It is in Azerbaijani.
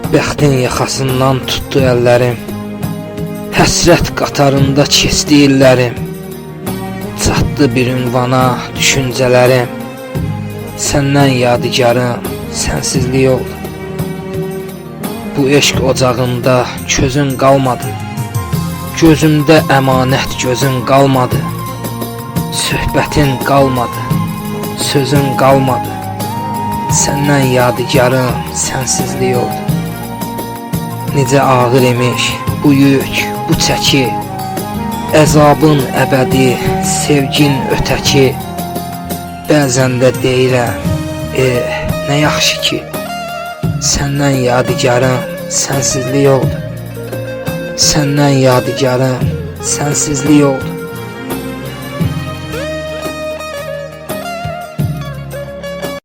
Bəxtin yaxasından tutdu əllərim, həsrət qatarında keçdi illərim. Çatdı bir ünvana düşüncələrim, səndən yadigarım sənsizlik oldu. Bu eşq ocağında közün qalmadı, gözümdə əmanət gözün qalmadı. Söhbətin qalmadı, sözün qalmadı, səndən yadigarım sənsizlik oldu. Necə ağır imiş bu yük, bu çəki, əzabın əbədi, sevgin ötəki. Bəzən də deyirəm, nə yaxşı ki, səndən yadigarım sənsizlik oldu. Səndən yadigarım sənsizlik oldu.